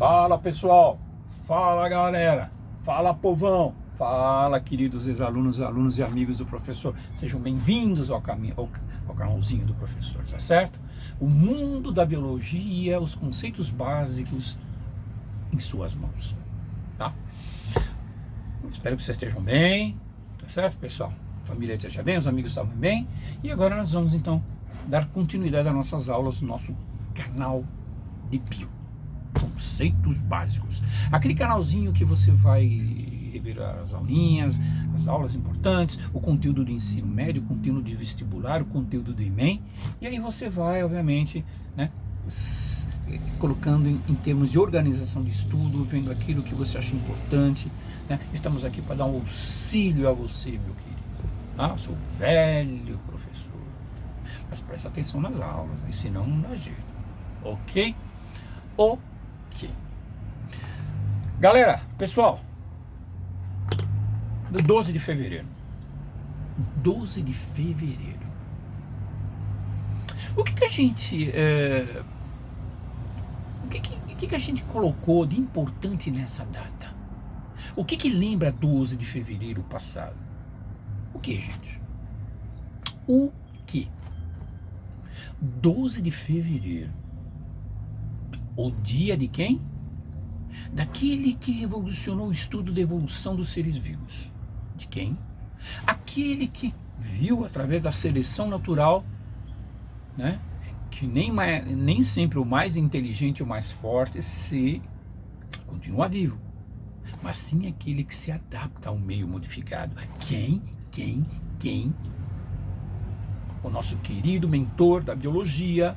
Fala pessoal, fala galera, fala povão, fala queridos ex-alunos, alunos e amigos do professor. Sejam bem-vindos ao canalzinho do professor, tá certo? O mundo da biologia, os conceitos básicos em suas mãos, tá? Espero que vocês estejam bem, tá certo pessoal? A família esteja bem, os amigos estavam bem. E agora nós vamos então dar continuidade às nossas aulas no nosso canal de bio. Conceitos básicos. Aquele canalzinho que você vai rever as aulinhas, as aulas importantes, o conteúdo do ensino médio, o conteúdo de vestibular, o conteúdo do Enem. E aí você vai, obviamente, né, colocando em termos de organização de estudo, vendo aquilo que você acha importante. Né? Estamos aqui para dar um auxílio a você, meu querido. Ah, eu sou velho professor. Mas presta atenção nas aulas, né? Senão não dá jeito. Ok? Ok. Galera, pessoal, 12 de fevereiro. 12 de fevereiro. O que a gente... O que a gente colocou de importante nessa data? O que lembra 12 de fevereiro passado? O que, gente? O que? 12 de fevereiro. O dia de quem? Daquele que revolucionou o estudo da evolução dos seres vivos. De quem? Aquele que viu através da seleção natural, né, que nem sempre o mais inteligente ou mais forte se continua vivo, mas sim aquele que se adapta ao meio modificado. Quem? O nosso querido mentor da biologia,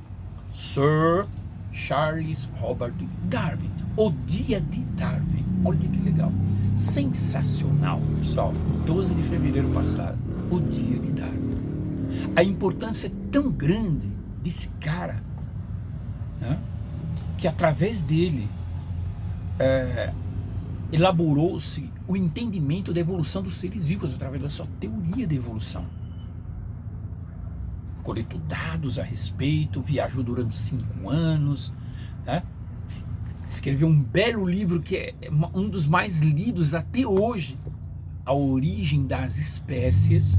Sir Charles Robert Darwin. O dia de Darwin. Olha que legal. Sensacional, pessoal. 12 de fevereiro passado. O dia de Darwin. A importância é tão grande desse cara, né, que através dele elaborou-se o entendimento da evolução dos seres vivos através da sua teoria da evolução. Coletou dados a respeito, viajou durante 5 anos, né? Escreveu um belo livro que é um dos mais lidos até hoje, A Origem das Espécies.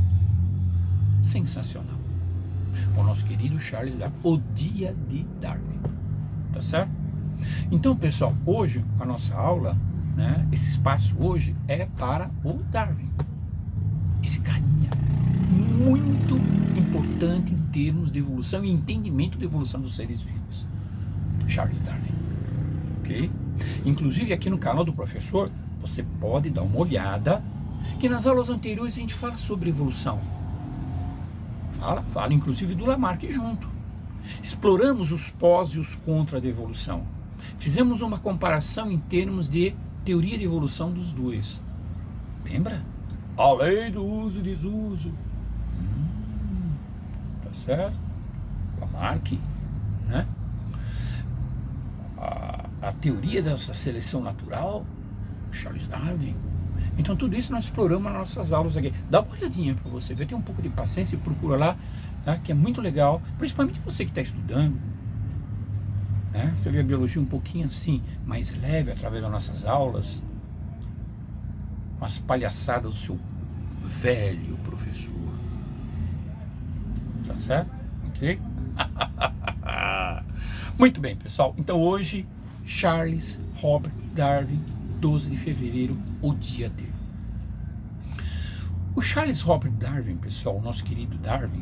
Sensacional. O nosso querido Charles Darwin, o dia de Darwin, tá certo? Então, pessoal, hoje a nossa aula, né, esse espaço hoje é para o Darwin. Esse carinha muito importante em termos de evolução e entendimento da evolução dos seres vivos, Charles Darwin, ok? Inclusive aqui no canal do professor você pode dar uma olhada, que nas aulas anteriores a gente fala sobre evolução, fala inclusive do Lamarck junto, exploramos os pós e os contra da evolução, fizemos uma comparação em termos de teoria de evolução dos dois, lembra? A lei do uso e desuso. Tá certo? Lamarck, né? A teoria dessa seleção natural, Charles Darwin. Então tudo isso nós exploramos nas nossas aulas aqui. Dá uma olhadinha para você ver, tem um pouco de paciência e procura lá, tá? Que é muito legal, principalmente você que está estudando, né? Você vê a biologia um pouquinho assim, mais leve através das nossas aulas, umas palhaçadas do seu velho professor. Tá certo? Ok? Muito bem, pessoal. Então hoje, Charles Robert Darwin, 12 de fevereiro, o dia dele. O Charles Robert Darwin, pessoal, o nosso querido Darwin,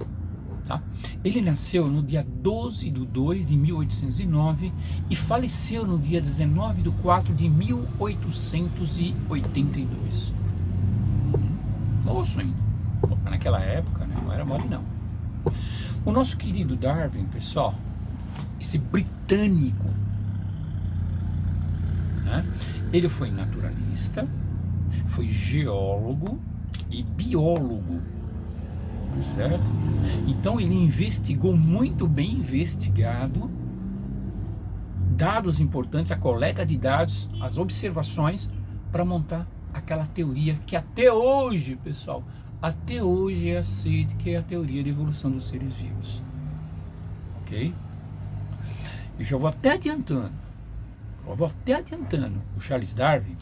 tá? Ele nasceu no dia 12 de 2 de 1809 e faleceu no dia 19 de 4 de 1882. Moço, hein? Naquela época, né, não era mole não. O nosso querido Darwin, pessoal, esse britânico, né, ele foi naturalista, foi geólogo e biólogo, certo? Então ele investigou muito bem investigado, dados importantes, a coleta de dados, as observações para montar aquela teoria que até hoje, pessoal, até hoje é aceita, que é a teoria de evolução dos seres vivos, ok? Eu já vou até adiantando, Eu vou até adiantando, o Charles Darwin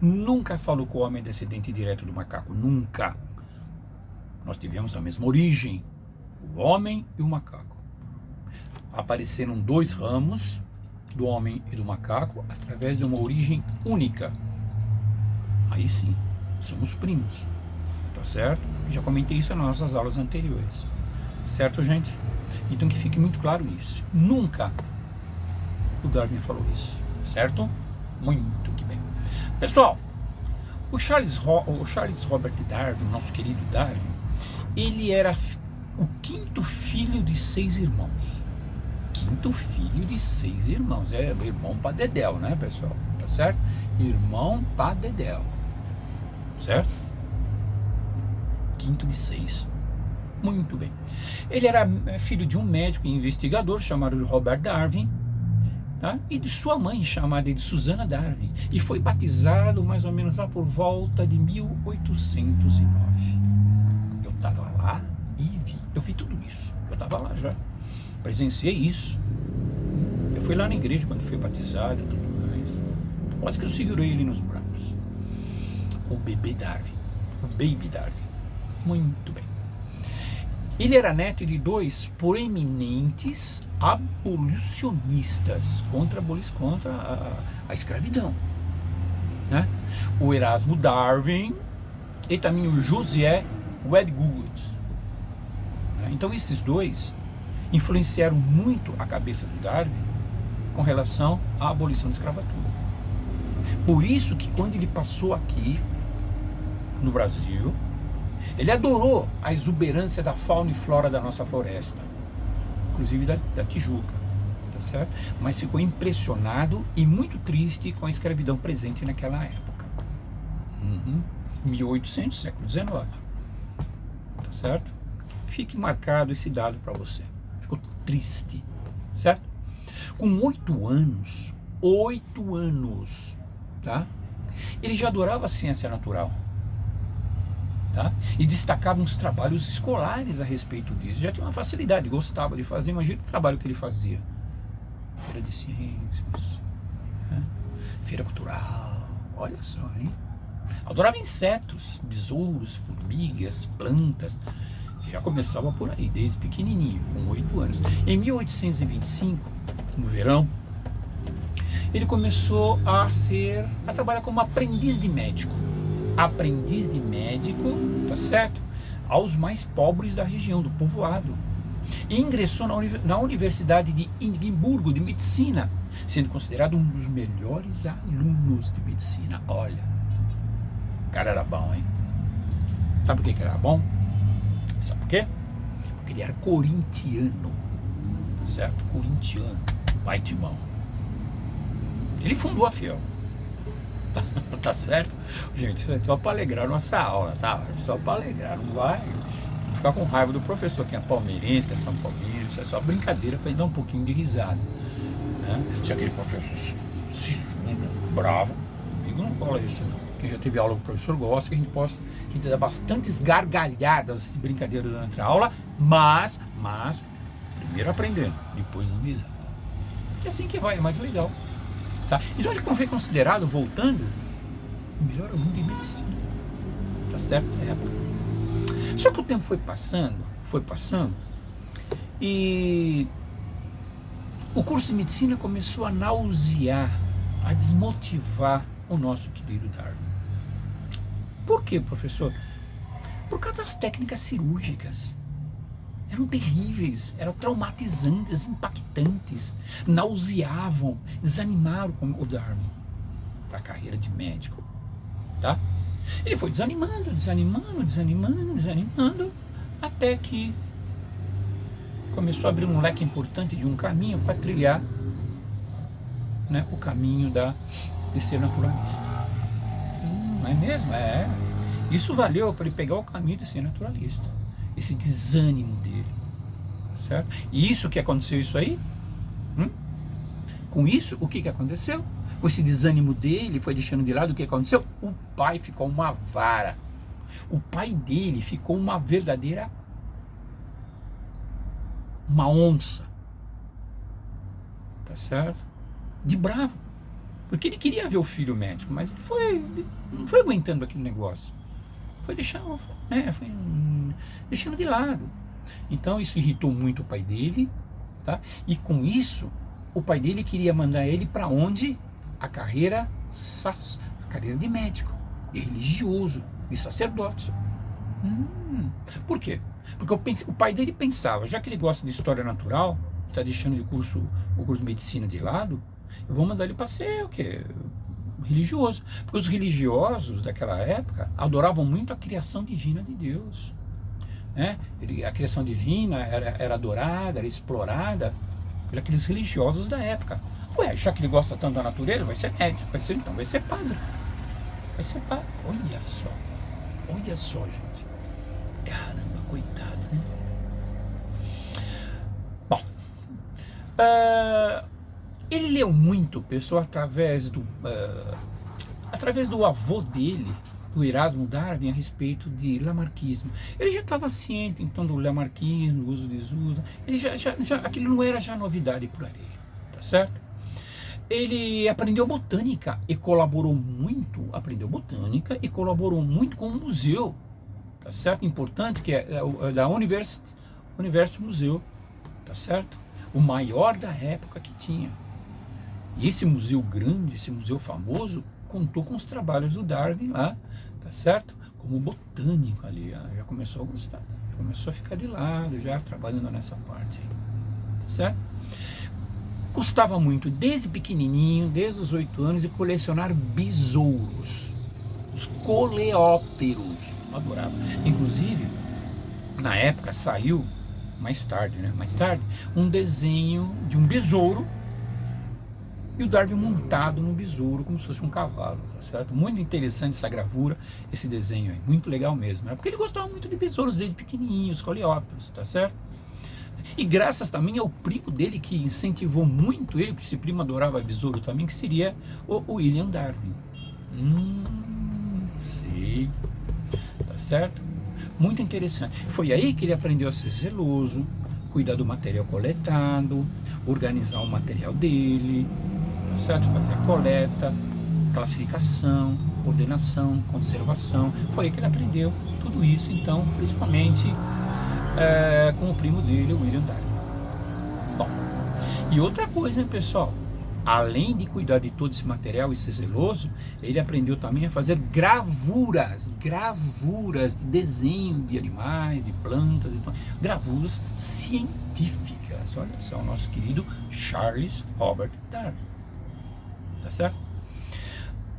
nunca falou que o homem é descendente direto do macaco, nunca. Nós tivemos a mesma origem, o homem e o macaco. Apareceram dois ramos, do homem e do macaco, através de uma origem única. Aí sim, somos primos, tá certo? Já comentei isso nas nossas aulas anteriores, certo, gente? Então que fique muito claro isso. Nunca o Darwin falou isso, certo? Muito que bem. Pessoal, o Charles Robert Darwin, nosso querido Darwin, ele era o quinto filho de 6 irmãos. Quinto filho de 6 irmãos. É irmão pra dedéu, né, pessoal? Tá certo? Irmão pra dedéu. Certo? Quinto de 6. Muito bem. Ele era filho de um médico e investigador chamado Robert Darwin, tá? E de sua mãe, chamada de Susana Darwin. E foi batizado mais ou menos lá por volta de 1809. Eu estava lá e vi. Eu vi tudo isso. Eu estava lá já. Presenciei isso. Eu fui lá na igreja quando foi batizado e tudo mais. Quase que eu segurei ele nos braços. O bebê Darwin. O baby Darwin. Muito bem. Ele era neto de 2 proeminentes abolicionistas contra a escravidão, né? O Erasmo Darwin e também o Josiah Wedgwood. Então esses dois influenciaram muito a cabeça do Darwin com relação à abolição da escravatura. Por isso que quando ele passou aqui no Brasil, ele adorou a exuberância da fauna e flora da nossa floresta, inclusive da Tijuca, tá certo? Mas ficou impressionado e muito triste com a escravidão presente naquela época. 1800, século XIX, tá certo? Fique marcado esse dado para você. Ficou triste, certo? Com 8 anos, tá? Ele já adorava a ciência natural. Tá? E destacava uns trabalhos escolares a respeito disso. Já tinha uma facilidade, gostava de fazer. Imagina o trabalho que ele fazia: feira de ciências, né? Feira cultural, olha só, hein? Adorava insetos, besouros, formigas, plantas. Já começava por aí, desde pequenininho, com 8 anos. Em 1825, no verão, ele começou a trabalhar como aprendiz de médico. Tá certo? Aos mais pobres da região, do povoado. E ingressou na Universidade de Edimburgo de Medicina, sendo considerado um dos melhores alunos de medicina. Olha, o cara era bom, hein? Sabe por que era bom? Sabe por quê? Porque ele era corintiano, tá certo? Corintiano, pai de mão. Ele fundou a Fiel. Tá certo? Gente, isso é só para alegrar nossa aula, tá? Só para alegrar, não vai ficar com raiva do professor que é palmeirense, que é São Paulino. Isso é só brincadeira para ele dar um pouquinho de risada, né? Se aquele professor bravo, comigo não cola isso não. Quem já teve aula com o professor gosta que a gente dá bastantes gargalhadas de brincadeira durante a aula, mas primeiro aprendendo, depois dando risada. É assim que vai, é mais legal. Tá? Então ele foi considerado, voltando, o melhor aluno de medicina, tá certo? Na época. Só que o tempo foi passando, e o curso de medicina começou a nausear, a desmotivar o nosso querido Darwin. Por quê, professor? Por causa das técnicas cirúrgicas. Eram terríveis, eram traumatizantes, impactantes, nauseavam, desanimaram o Darwin para a carreira de médico, tá? Ele foi desanimando, até que começou a abrir um leque importante de um caminho para trilhar, né, o caminho de ser naturalista. Não é mesmo? É. Isso valeu para ele pegar o caminho de ser naturalista. Esse desânimo dele, certo? E isso que aconteceu, isso aí? Com isso, o que aconteceu? Com esse desânimo dele, foi deixando de lado, o que aconteceu? O pai ficou uma vara. O pai dele ficou uma verdadeira uma onça, tá certo? De bravo, porque ele queria ver o filho médico, mas ele não foi aguentando aquele negócio, foi deixando, né, foi deixando de lado. Então isso irritou muito o pai dele, tá? E com isso o pai dele queria mandar ele para onde? A carreira de médico, de religioso, de sacerdote. Por quê? Porque o pai dele pensava, já que ele gosta de história natural, está deixando o curso de medicina de lado, eu vou mandar ele para ser o quê? Religioso. Porque os religiosos daquela época adoravam muito a criação divina de Deus, né? A criação divina era adorada, era explorada por aqueles religiosos da época. Ué, já que ele gosta tanto da natureza, vai ser médico, vai ser padre. Vai ser padre. Olha só, gente. Caramba, coitado, né? Bom, ele leu muito, pessoal, através do avô dele, do Erasmo Darwin, a respeito de lamarquismo. Ele já estava ciente, então, do lamarquismo, do uso e desuso. Ele aquilo não era já novidade para ele, tá certo? Ele aprendeu botânica e colaborou muito com o museu, tá certo? Importante, que é da Universo Museu, tá certo? O maior da época que tinha. E esse museu grande, esse museu famoso, contou com os trabalhos do Darwin lá, tá certo? Como botânico ali, já começou a gostar, já começou a ficar de lado, já trabalhando nessa parte aí, tá certo? Gostava muito, desde pequenininho, desde os 8 anos, de colecionar besouros, os coleópteros, adorava. Inclusive, na época saiu, mais tarde, um desenho de um besouro, e o Darwin montado no besouro, como se fosse um cavalo, tá certo? Muito interessante essa gravura, esse desenho aí, muito legal mesmo, né? Porque ele gostava muito de besouros desde pequenininhos, coleópteros, tá certo? E graças também ao primo dele, que incentivou muito ele, porque esse primo adorava besouro também, que seria o William Darwin. Sei, tá certo? Muito interessante. Foi aí que ele aprendeu a ser zeloso, cuidar do material coletado, organizar o material dele, tá certo? Fazer a coleta, classificação, ordenação, conservação. Foi aí que ele aprendeu tudo isso, então, principalmente com o primo dele, o William Darwin. Bom, e outra coisa, né, pessoal? Além de cuidar de todo esse material e ser zeloso, ele aprendeu também a fazer gravuras de desenho de animais, de plantas, gravuras científicas. Olha só, o nosso querido Charles Robert Darwin. Tá certo?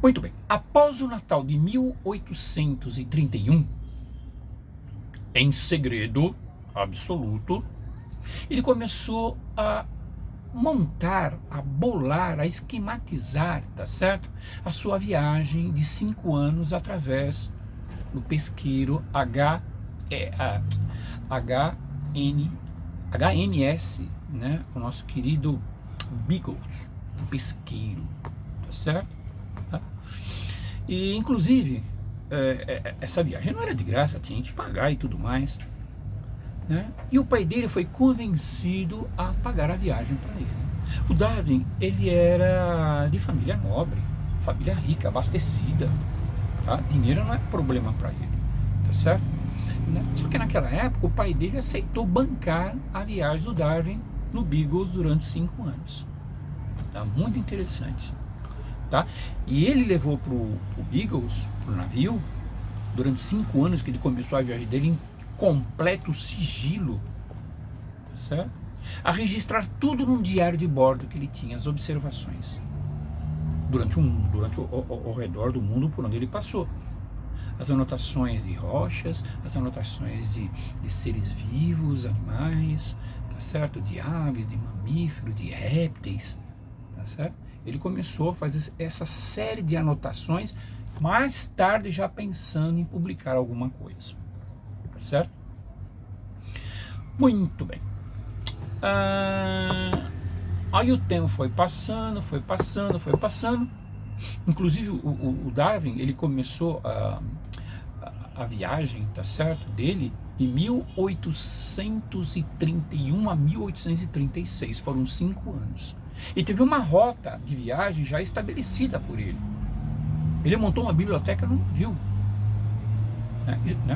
Muito bem. Após o Natal de 1831, em segredo absoluto, ele começou a montar, a bolar, a esquematizar, tá certo? A sua viagem de 5 anos através do pesqueiro HMS, né? O nosso querido Beagles, o pesqueiro, tá certo? Tá? E inclusive essa viagem não era de graça, tinha que pagar e tudo mais, né? E o pai dele foi convencido a pagar a viagem para ele. O Darwin, ele era de família nobre, família rica, abastecida, tá? Dinheiro não é problema para ele, tá certo? Só que naquela época o pai dele aceitou bancar a viagem do Darwin no Beagles durante 5 anos. Tá? Muito interessante, tá? E ele levou pro Beagles, pro navio, durante 5 anos que ele começou a viagem dele, em completo sigilo, tá certo? A registrar tudo num diário de bordo que ele tinha, as observações durante ao redor do mundo por onde ele passou, as anotações de rochas, as anotações de seres vivos, animais, tá certo? De aves, de mamíferos, de répteis, tá certo? Ele começou a fazer essa série de anotações, mais tarde já pensando em publicar alguma coisa. Tá certo? Muito bem. Aí o tempo foi passando. Inclusive o Darwin, ele começou a viagem, tá certo, dele de 1831 a 1836, foram 5 anos. E teve uma rota de viagem já estabelecida por ele. Ele montou uma biblioteca no navio.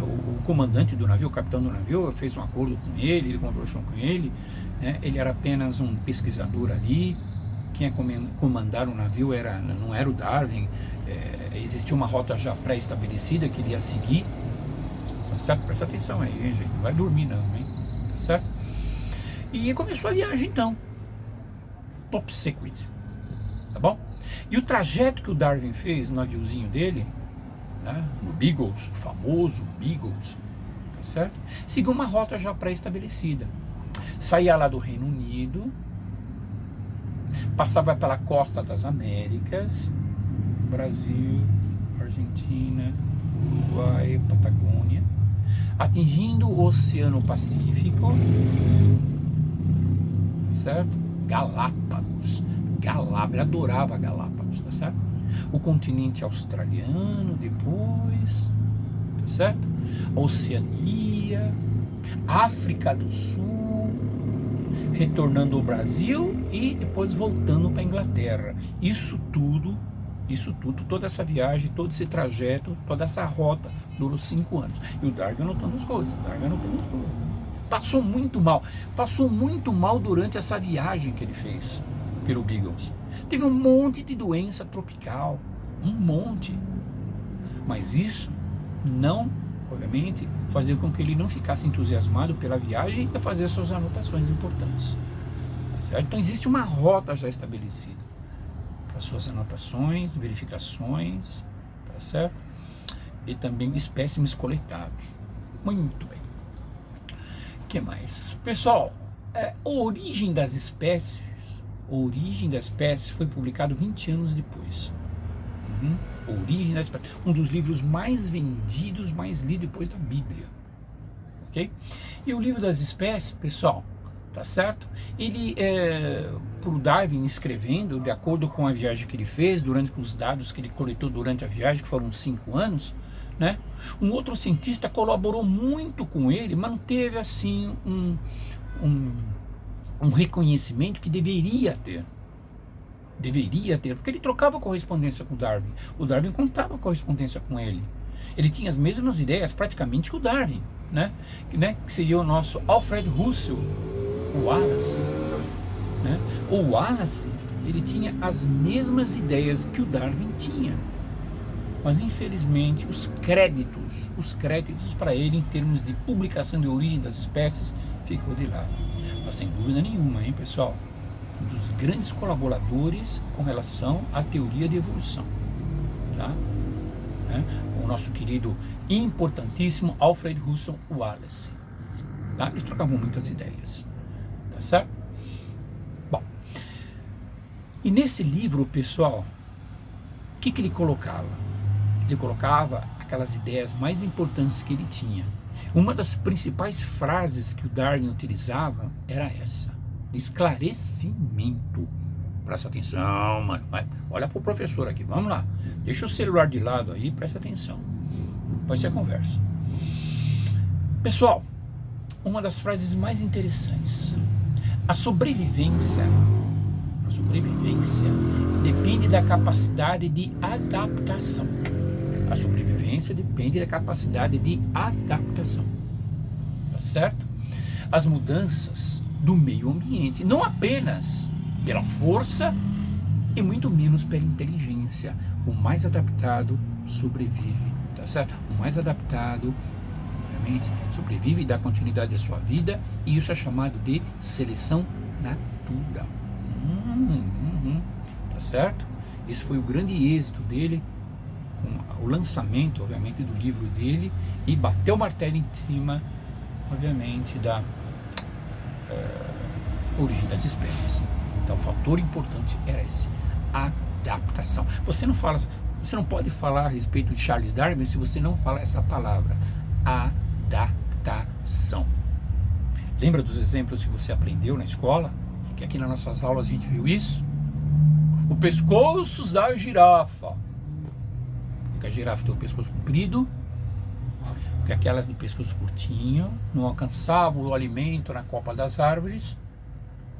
O comandante do navio, o capitão do navio, fez um acordo com ele conversou com ele. Ele era apenas um pesquisador ali. Quem ia comandar o navio não era o Darwin. Existia uma rota já pré-estabelecida que ele ia seguir. Tá certo? Presta atenção aí, hein, gente? Não vai dormir não, hein? Tá certo? E começou a viagem então. Top secret. Tá bom? E o trajeto que o Darwin fez no naviozinho dele, no Beagles, o famoso Beagles, tá certo? Seguiu uma rota já pré-estabelecida. Saía lá do Reino Unido, passava pela costa das Américas, Brasil, Argentina, Uruguai, Patagônia, atingindo o Oceano Pacífico, tá certo? Galápagos, ele adorava Galápagos, tá certo? O continente australiano depois, tá certo? A Oceania, África do Sul, retornando ao Brasil e depois voltando para a Inglaterra. Isso tudo, toda essa viagem, todo esse trajeto, toda essa rota durou 5 anos. E o Darwin anotando as coisas, Passou muito mal durante essa viagem que ele fez pelo Beagles. Teve um monte de doença tropical, um monte. Mas isso não, obviamente, fazia com que ele não ficasse entusiasmado pela viagem e fazer suas anotações importantes. Tá certo? Então existe uma rota já estabelecida para suas anotações, verificações, tá certo? E também espécimes coletados. Muito bem. O que mais? Pessoal, a origem das espécies foi publicado 20 anos depois. Origem das espécies, um dos livros mais vendidos, mais lido depois da Bíblia. Ok? E o livro das espécies, pessoal, tá certo? Ele, por Darwin escrevendo, de acordo com a viagem que ele fez, durante os dados que ele coletou durante a viagem, que foram 5 anos, um outro cientista colaborou muito com ele, manteve assim um reconhecimento que deveria ter, porque ele trocava correspondência com o Darwin. O Darwin contava correspondência com ele. Ele tinha as mesmas ideias praticamente que o Darwin, que seria o nosso Alfred Russel, o Wallace. O Wallace, ele tinha as mesmas ideias que o Darwin tinha. Mas infelizmente os créditos para ele em termos de publicação de origem das espécies ficou de lado. Mas sem dúvida nenhuma, hein, pessoal, um dos grandes colaboradores com relação à teoria de evolução, tá? O nosso querido importantíssimo Alfred Russel Wallace, tá? Eles trocavam muitas ideias, tá certo? Bom, e nesse livro, pessoal, o que ele colocava? Ele colocava aquelas ideias mais importantes que ele tinha. Uma das principais frases que o Darwin utilizava era essa: esclarecimento. Presta atenção, mano. Olha pro professor aqui, vamos lá. Deixa o celular de lado aí, presta atenção. Pode ser a conversa. Pessoal, uma das frases mais interessantes: a sobrevivência depende da capacidade de adaptação. A sobrevivência depende da capacidade de adaptação, tá certo? As mudanças do meio ambiente, não apenas pela força e muito menos pela inteligência. O mais adaptado sobrevive, tá certo? O mais adaptado, obviamente, sobrevive e dá continuidade à sua vida, e isso é chamado de seleção natural. Tá certo? Esse foi o grande êxito dele, com o lançamento, obviamente, do livro dele, e bateu o martelo em cima, obviamente, da origem das espécies. Então, o fator importante era esse: adaptação. Você não pode falar a respeito de Charles Darwin se você não falar essa palavra, adaptação. Lembra dos exemplos que você aprendeu na escola? Que aqui nas nossas aulas a gente viu isso? O pescoço da girafa. Porque a girafa tem o pescoço comprido, Porque aquelas de pescoço curtinho não alcançavam o alimento na copa das árvores,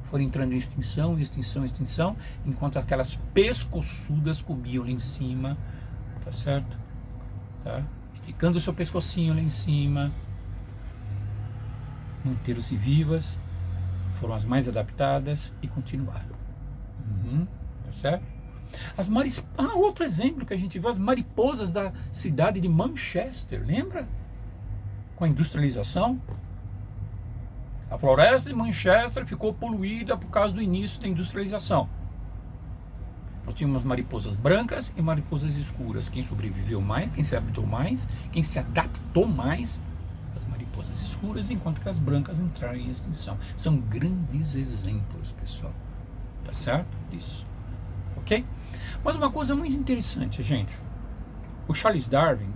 foram entrando em extinção, extinção, extinção, enquanto aquelas pescoçudas comiam lá em cima, tá certo? Tá? Esticando o seu pescocinho lá em cima, manteram-se vivas, foram as mais adaptadas e continuaram. Tá certo? Outro exemplo que a gente viu, as mariposas da cidade de Manchester, lembra? Com a industrialização, a floresta de Manchester ficou poluída por causa do início da industrialização. Nós tínhamos mariposas brancas e mariposas escuras. Quem sobreviveu mais, quem se adaptou mais, quem se adaptou mais, as mariposas escuras, enquanto que as brancas entraram em extinção. São grandes exemplos, pessoal. Tá certo? Isso. Ok? Mas uma coisa muito interessante, gente. O Charles Darwin,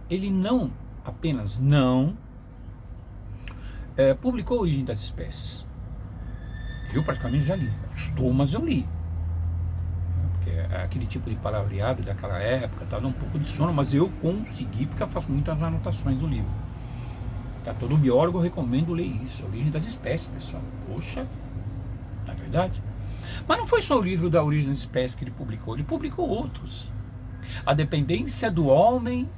ele não apenas publicou A Origem das Espécies. Eu praticamente já li. Custou, mas eu li. Porque aquele tipo de palavreado daquela época, tá dando um pouco de sono, mas eu consegui, porque eu faço muitas anotações do livro. Tá, todo biólogo eu recomendo ler isso. A Origem das Espécies, pessoal. Poxa, não é verdade? Mas não foi só o livro da Origem das Espécies que ele publicou outros. A Dependência do Homem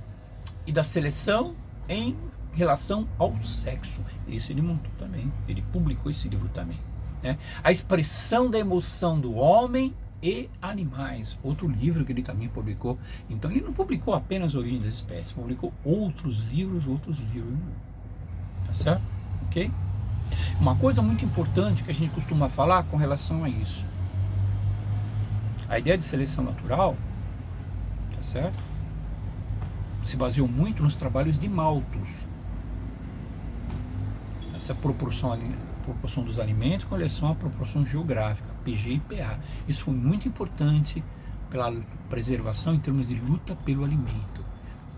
e da Seleção em Relação ao Sexo. Esse ele montou também. Ele publicou esse livro também. Né? A Expressão da Emoção do Homem e Animais. Outro livro que ele também publicou. Então ele não publicou apenas A Origem das Espécies, publicou outros livros. Tá certo? Ok? Uma coisa muito importante que a gente costuma falar com relação a isso. A ideia de seleção natural, tá certo? Se baseou muito nos trabalhos de Malthus. Essa proporção dos alimentos com relação à proporção geográfica, PG e PA. Isso foi muito importante pela preservação em termos de luta pelo alimento.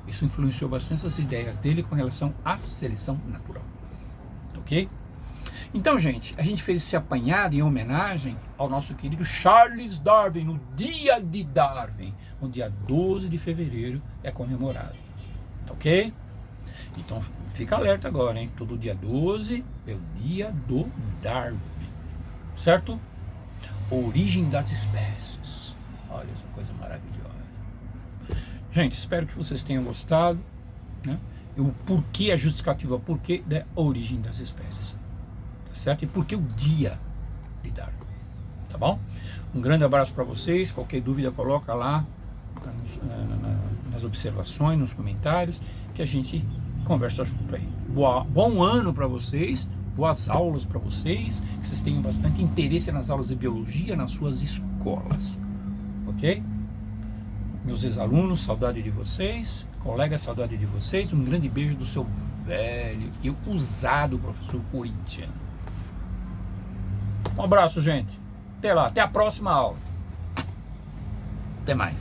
Isso influenciou bastante as ideias dele com relação à seleção natural. Ok? Então, gente, a gente fez esse apanhado em homenagem ao nosso querido Charles Darwin, no dia de Darwin, no dia 12 de fevereiro é comemorado. Tá ok? Então, fica alerta agora, hein? Todo dia 12 é o dia do Darwin, certo? Origem das espécies. Olha essa coisa maravilhosa. Gente, espero que vocês tenham gostado, né? O porquê, a justificativa, porquê da origem das espécies. Tá certo? E por que o dia de Darwin, tá bom? Um grande abraço para vocês. Qualquer dúvida coloca lá nas observações, nos comentários, que a gente conversa junto aí. Bom ano para vocês, boas aulas para vocês, que vocês tenham bastante interesse nas aulas de biologia nas suas escolas, ok? Meus ex-alunos, saudade de vocês, colegas, saudade de vocês, um grande beijo do seu velho e usado professor corintiano. Um abraço, gente. Até lá, até a próxima aula. Até mais.